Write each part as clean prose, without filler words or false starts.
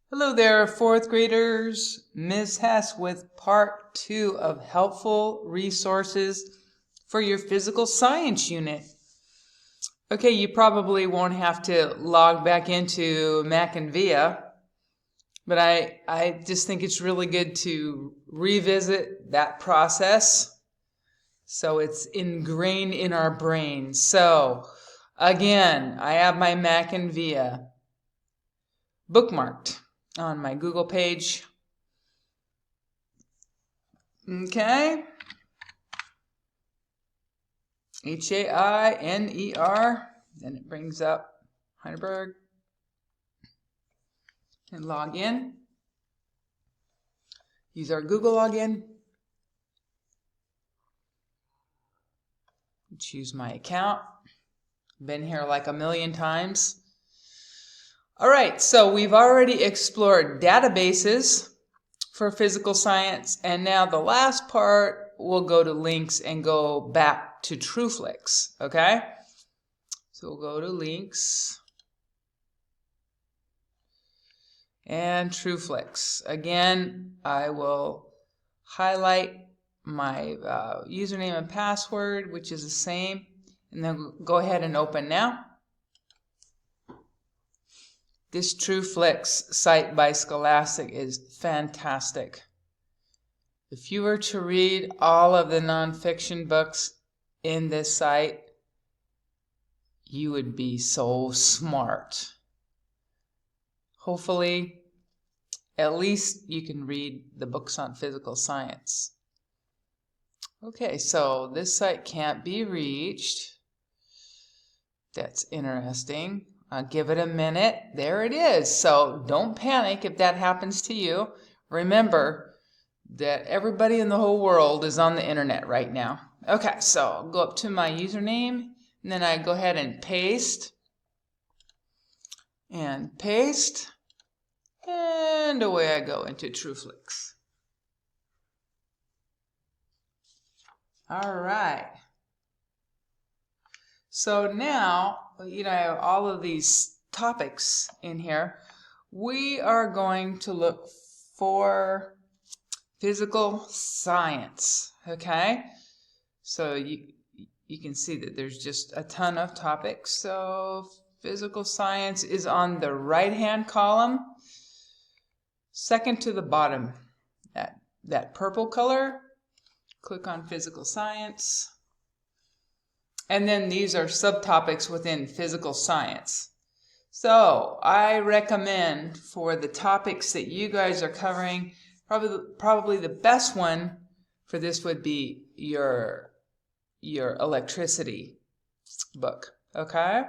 Hello there, fourth graders. Ms. Hess with part 2 of helpful resources for your physical science unit. Okay, you probably won't have to log back into Mac and VIA, but I just think it's really good to revisit that process so it's ingrained in our brains. So, again, I have my Mac and VIA bookmarked on my Google page. Okay. Hainer. Then it brings up Heidelberg. And log in. Use our Google login. Choose my account. Been here like a million times. All right, so we've already explored databases for physical science, and now the last part, we'll go to links and go back to TrueFlix, okay? So we'll go to links and TrueFlix. Again, I will highlight my username and password, which is the same, and then go ahead and open now. This TrueFlix site by Scholastic is fantastic. If you were to read all of the nonfiction books in this site, you would be so smart. Hopefully, at least you can read the books on physical science. Okay, so this site can't be reached. That's interesting. I'll give it a minute. There it is. So don't panic if that happens to you. Remember that everybody in the whole world is on the internet right now. Okay, so I'll go up to my username, and then I go ahead and paste. And paste. And away I go into TrueFlix. All right. So now, I have all of these topics in here. We are going to look for physical science, okay? So you can see that there's just a ton of topics. So physical science is on the right-hand column, second to the bottom, that purple color. Click on physical science. And then these are subtopics within physical science. So I recommend for the topics that you guys are covering, probably the best one for this would be your electricity book. Okay?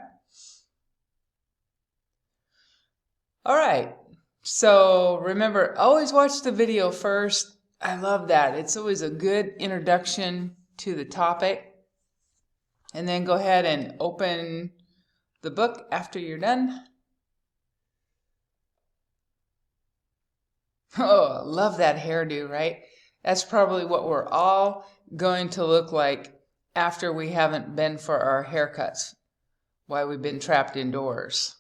All right. So remember, always watch the video first. I love that. It's always a good introduction to the topic. And then go ahead and open the book after you're done. Oh, love that hairdo, right? That's probably what we're all going to look like after we haven't been for our haircuts while we've been trapped indoors.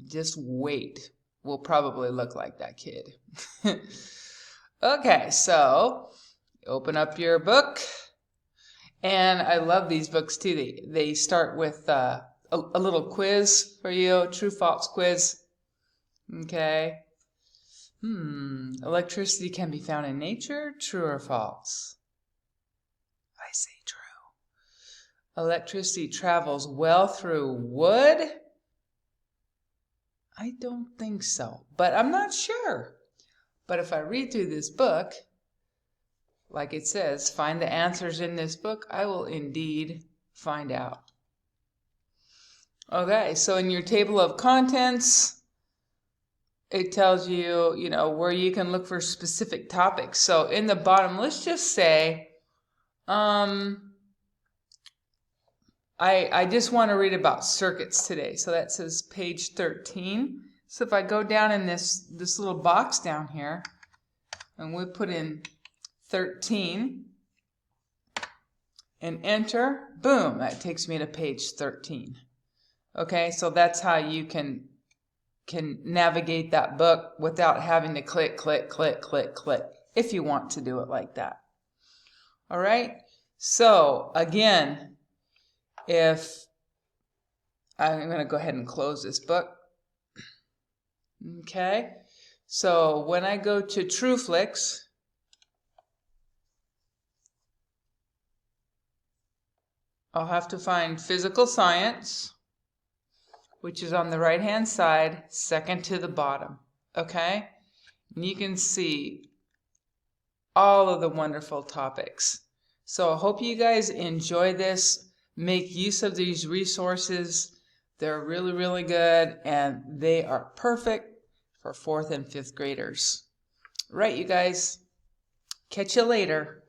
Just wait. We'll probably look like that kid. Okay, so open up your book. And I love these books too. They start with a little quiz for you, true-false quiz. Okay. Electricity can be found in nature, true or false? I say true. Electricity travels well through wood? I don't think so, but I'm not sure. But if I read through this book, like it says, find the answers in this book, I will indeed find out. Okay, so in your table of contents, it tells you, where you can look for specific topics. So in the bottom, let's just say, I just want to read about circuits today. So that says page 13. So if I go down in this little box down here, and we put in 13 and enter, boom, that takes me to page 13. Okay, so that's how you can can navigate that book without having to click, click, click, click, click, if you want to do it like that. All right, so again, if I'm going to go ahead and close this book. Okay, so when I go to TrueFlix, I'll have to find physical science, which is on the right hand side, second to the bottom. Okay, and you can see all of the wonderful topics. So I hope you guys enjoy this. Make use of these resources. They're really, really good, and they are perfect for 4th and 5th graders. Right, you guys. Catch you later.